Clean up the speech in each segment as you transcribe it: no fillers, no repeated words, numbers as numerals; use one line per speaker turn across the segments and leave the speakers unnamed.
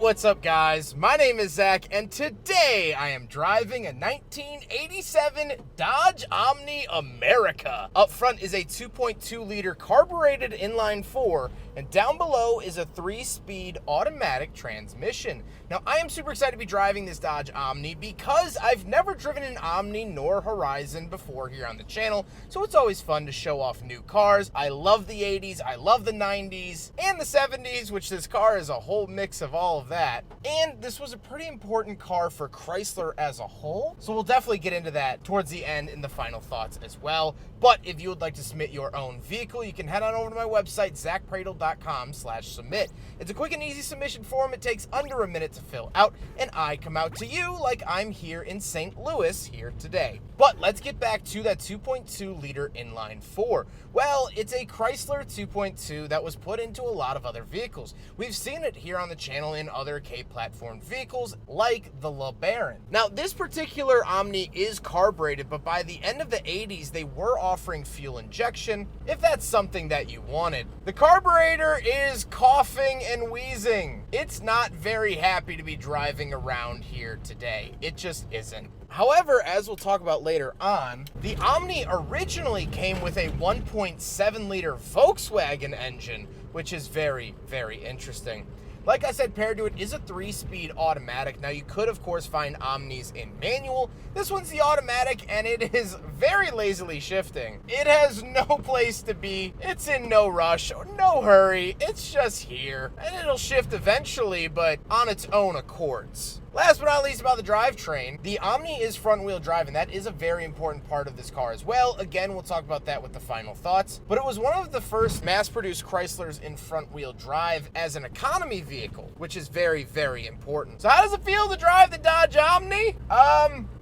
what's up guys? My name is Zack and today I am driving a 1987 Dodge Omni America. Up front is a 2.2 liter carbureted inline 4 and down below is a 3-speed automatic transmission. Now I am super excited to be driving this Dodge Omni because I've never driven an Omni nor Horizon before here on the channel, so it's always fun to show off new cars. I love the 80s, I love the 90s, and the 70s, which this car is a whole mix of all of that. And this was a pretty important car for Chrysler as a whole, so we'll definitely get into that towards the end in the final thoughts as well. But if you would like to submit your own vehicle, you can head on over to my website, zackpradel.com/submit. It's a quick and easy submission form. It takes under a minute to fill out, and I come out to you like I'm here in St. Louis here today. But let's get back to that 2.2 liter inline 4. Well, it's a Chrysler 2.2 that was put into a lot of other vehicles. We've seen it here on the channel in other K-platform vehicles like the LeBaron. Now, this particular Omni is carbureted, but by the end of the 80s, they were offering fuel injection, if that's something that you wanted. The carburetor is coughing and wheezing. It's not very happy to be driving around here today. It just isn't. However, as we'll talk about later on, the Omni originally came with a 1.7 liter Volkswagen engine, which is very, very interesting. Like I said, paired to it is a 3-speed automatic. Now, you could, of course, find Omnis in manual. This one's the automatic, and it is very lazily shifting. It has no place to be. It's in no rush, no hurry. It's just here. And it'll shift eventually, but on its own accords. Last but not least about the drivetrain, the Omni is front-wheel drive, and that is a very important part of this car as well. Again, we'll talk about that with the final thoughts. But it was one of the first mass-produced Chryslers in front-wheel drive as an economy vehicle, which is very, very important. So how does it feel to drive the Dodge Omni?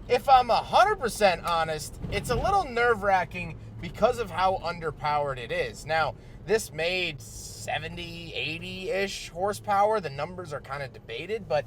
If I'm 100% honest, it's a little nerve-wracking because of how underpowered it is. Now, this made 70, 80-ish horsepower. The numbers are kind of debated, but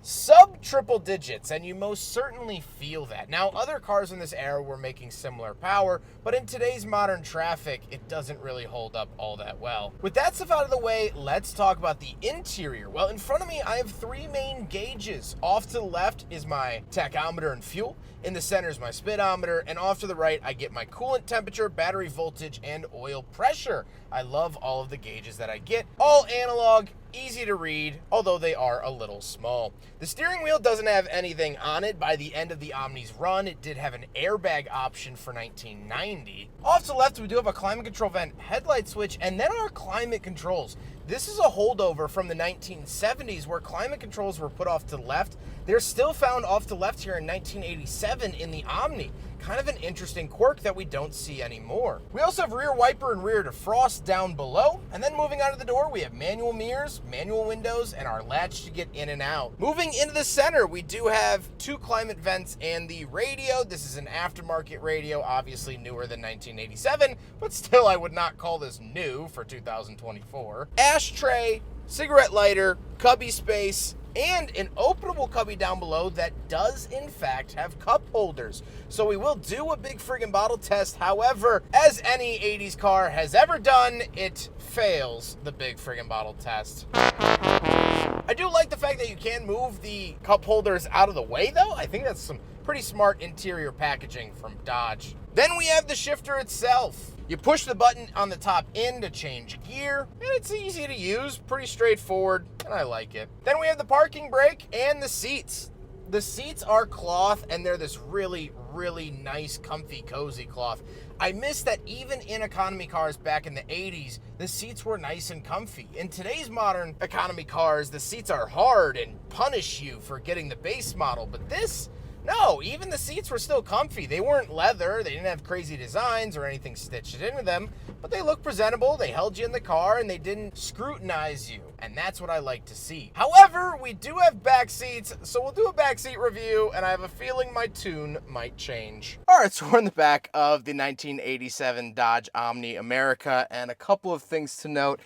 sub triple digits, and you most certainly feel that. Now, other cars in this era were making similar power, but in today's modern traffic, it doesn't really hold up all that well. With that stuff out of the way, let's talk about the interior. Well, in front of me, I have 3 main gauges. Off to the left is my tachometer and fuel. In the center is my speedometer, and off to the right, I get my coolant temperature, battery voltage, and oil pressure. I love all of the gauges that I get. All analog, easy to read, although they are a little small. The steering wheel doesn't have anything on it. By the end of the Omni's run, it did have an airbag option for 1990. Off to the left, we do have a climate control vent headlight switch, and then our climate controls. This is a holdover from the 1970s where climate controls were put off to the left. They're still found off to the left here in 1987 in the Omni. Kind of an interesting quirk that we don't see anymore. We also have rear wiper and rear defrost down below. And then moving out of the door, we have manual mirrors, manual windows, and our latch to get in and out. Moving into the center, we do have 2 climate vents and the radio. This is an aftermarket radio, obviously newer than 1987, but still I would not call this new for 2024. Ashtray, cigarette lighter, cubby space, and an openable cubby down below that does in fact have cup holders. So we will do a big friggin' bottle test. However, as any 80s car has ever done, it fails the big friggin' bottle test. I do like the fact that you can move the cup holders out of the way though. I think that's some pretty smart interior packaging from Dodge. Then we have the shifter itself. You push the button on the top end to change gear, and it's easy to use, pretty straightforward, and I like it. Then we have the parking brake and the seats. The seats are cloth, and they're this really, really nice, comfy, cozy cloth. I miss that even in economy cars back in the 80s, the seats were nice and comfy. In today's modern economy cars, the seats are hard and punish you for getting the base model, but this, no, even the seats were still comfy. They weren't leather, they didn't have crazy designs or anything stitched into them, but they looked presentable, they held you in the car, and they didn't scrutinize you. And that's what I like to see. However, we do have back seats, so we'll do a backseat review, and I have a feeling my tune might change. All right, so we're in the back of the 1987 Dodge Omni America, and a couple of things to note.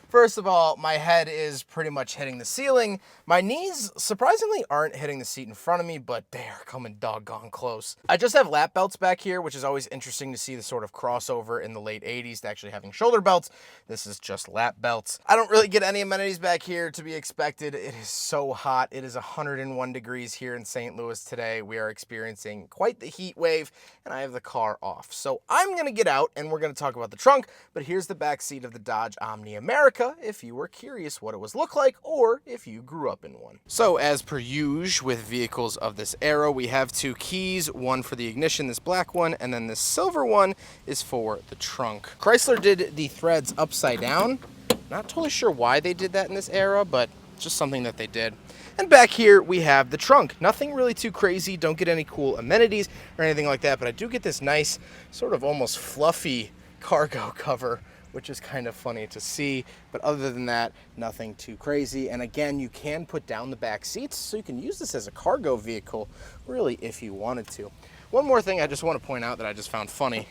First of all, my head is pretty much hitting the ceiling. My knees, surprisingly, aren't hitting the seat in front of me, but they are coming doggone close. I just have lap belts back here, which is always interesting to see the sort of crossover in the late 80s to actually having shoulder belts. This is just lap belts. I don't really get any amenities back here to be expected. It is so hot. It is 101 degrees here in St. Louis today. We are experiencing quite the heat wave, and I have the car off. So I'm gonna get out and we're gonna talk about the trunk, but here's the back seat of the Dodge Omni America if you were curious what it was look like or if you grew up in one. So as per usual with vehicles of this era, we have two keys, one for the ignition, this black one, and then this silver one is for the trunk. Chrysler did the threads upside down. Not totally sure why they did that in this era, but just something that they did. And back here we have the trunk. Nothing really too crazy, don't get any cool amenities or anything like that, but I do get this nice sort of almost fluffy cargo cover, which is kind of funny to see. But other than that, nothing too crazy. And again, you can put down the back seats, so you can use this as a cargo vehicle, really, if you wanted to. One more thing I just want to point out that I just found funny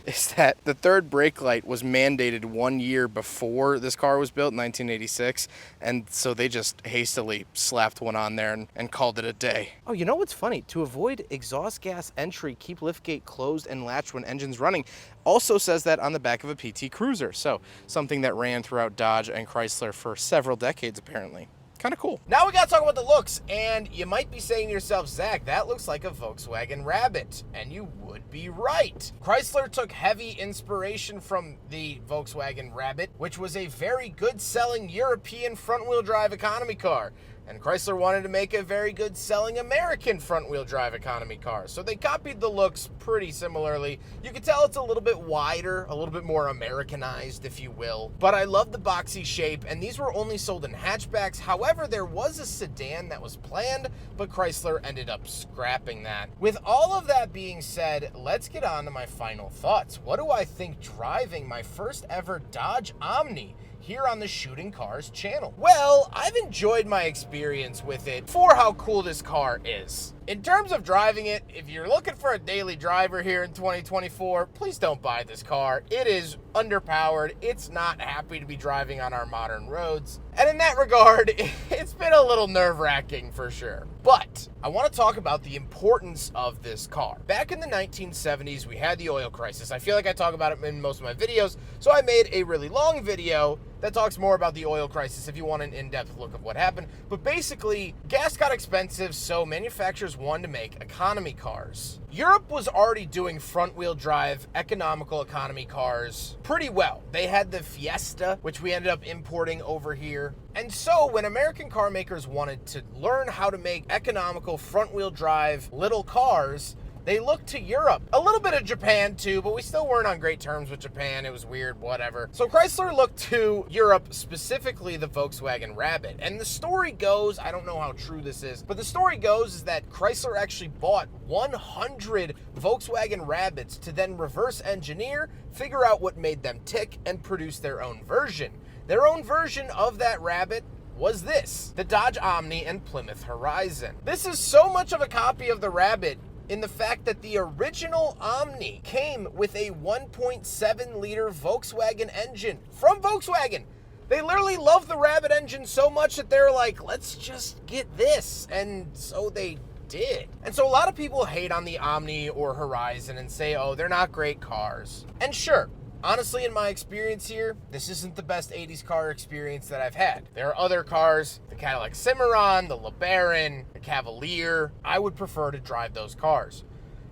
is that the third brake light was mandated 1 year before this car was built in 1986, and so they just hastily slapped one on there and called it a day. Oh, you know what's funny? To avoid exhaust gas entry, keep liftgate closed and latched when engine's running. Also says that on the back of a PT Cruiser, so something that ran throughout Dodge and Chrysler for several decades apparently. Kind of cool. Now we gotta talk about the looks, and you might be saying to yourself, Zach, that looks like a Volkswagen Rabbit, and you would be right. Chrysler took heavy inspiration from the Volkswagen Rabbit, which was a very good-selling European front-wheel drive economy car. And Chrysler wanted to make a very good selling American front-wheel drive economy car. So they copied the looks pretty similarly. You can tell it's a little bit wider, a little bit more Americanized, if you will. But I love the boxy shape, and these were only sold in hatchbacks. However, there was a sedan that was planned, but Chrysler ended up scrapping that. With all of that being said, let's get on to my final thoughts. What do I think driving my first ever Dodge Omni here on the Shooting Cars channel? Well, I've enjoyed my experience with it for how cool this car is. In terms of driving it, if you're looking for a daily driver here in 2024, please don't buy this car. It is underpowered. It's not happy to be driving on our modern roads. And in that regard, it's been a little nerve-wracking for sure. But I want to talk about the importance of this car. Back in the 1970s, we had the oil crisis. I feel like I talk about it in most of my videos, so I made a really long video that talks more about the oil crisis if you want an in-depth look of what happened. But basically, gas got expensive, so manufacturers wanted to make economy cars. Europe was already doing front-wheel drive economical economy cars pretty well. They had the Fiesta, which we ended up importing over here. And so when American car makers wanted to learn how to make economical front-wheel drive little cars, they looked to Europe. A little bit of Japan too, but we still weren't on great terms with Japan. It was weird, whatever. So Chrysler looked to Europe, specifically the Volkswagen Rabbit. And the story goes, I don't know how true this is, but the story goes is that Chrysler actually bought 100 Volkswagen Rabbits to then reverse engineer, figure out what made them tick, and produce their own version. Their own version of that Rabbit was this, the Dodge Omni and Plymouth Horizon. This is so much of a copy of the Rabbit in the fact that the original Omni came with a 1.7 liter Volkswagen engine from Volkswagen. They literally love the Rabbit engine so much that they're like, let's just get this. And so they did. And so a lot of people hate on the Omni or Horizon and say, oh, they're not great cars. And sure, honestly, in my experience here, this isn't the best 80s car experience that I've had. There are other cars, the Cadillac Cimarron, the LeBaron, the Cavalier. I would prefer to drive those cars.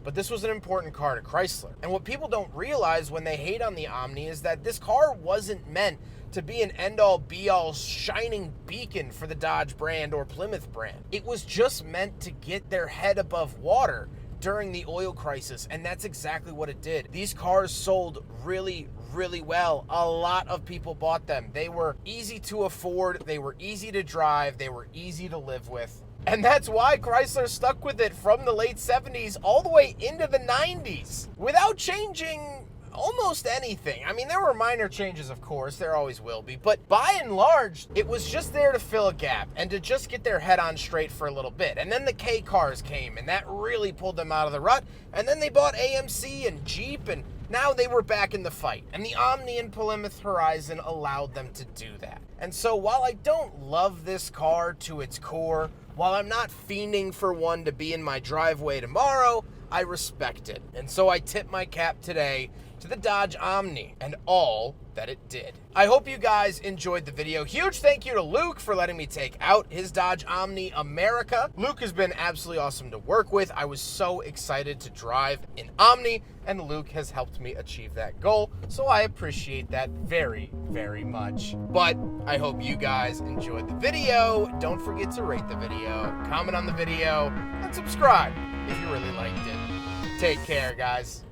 But this was an important car to Chrysler. And what people don't realize when they hate on the Omni is that this car wasn't meant to be an end-all, be-all, shining beacon for the Dodge brand or Plymouth brand. It was just meant to get their head above water during the oil crisis, and that's exactly what it did. These cars sold really, really well. A lot of people bought them. They were easy to afford, they were easy to drive, they were easy to live with. And that's why Chrysler stuck with it from the late 70s all the way into the 90s without changing almost anything. I mean, there were minor changes, of course, there always will be, but by and large, it was just there to fill a gap and to just get their head on straight for a little bit. And then the K cars came, and that really pulled them out of the rut. And then they bought AMC and Jeep, and Now they were back in the fight, and the Omni and Plymouth Horizon allowed them to do that. And so while I don't love this car to its core, while I'm not fiending for one to be in my driveway tomorrow, I respect it. And so I tip my cap today to the Dodge Omni and all that it did. I hope you guys enjoyed the video. Huge thank you to Luke for letting me take out his Dodge Omni America. Luke has been absolutely awesome to work with. I was so excited to drive an Omni, and Luke has helped me achieve that goal, so I appreciate that very, very much. But I hope you guys enjoyed the video. Don't forget to rate the video, comment on the video, and subscribe if you really liked it. Take care, guys.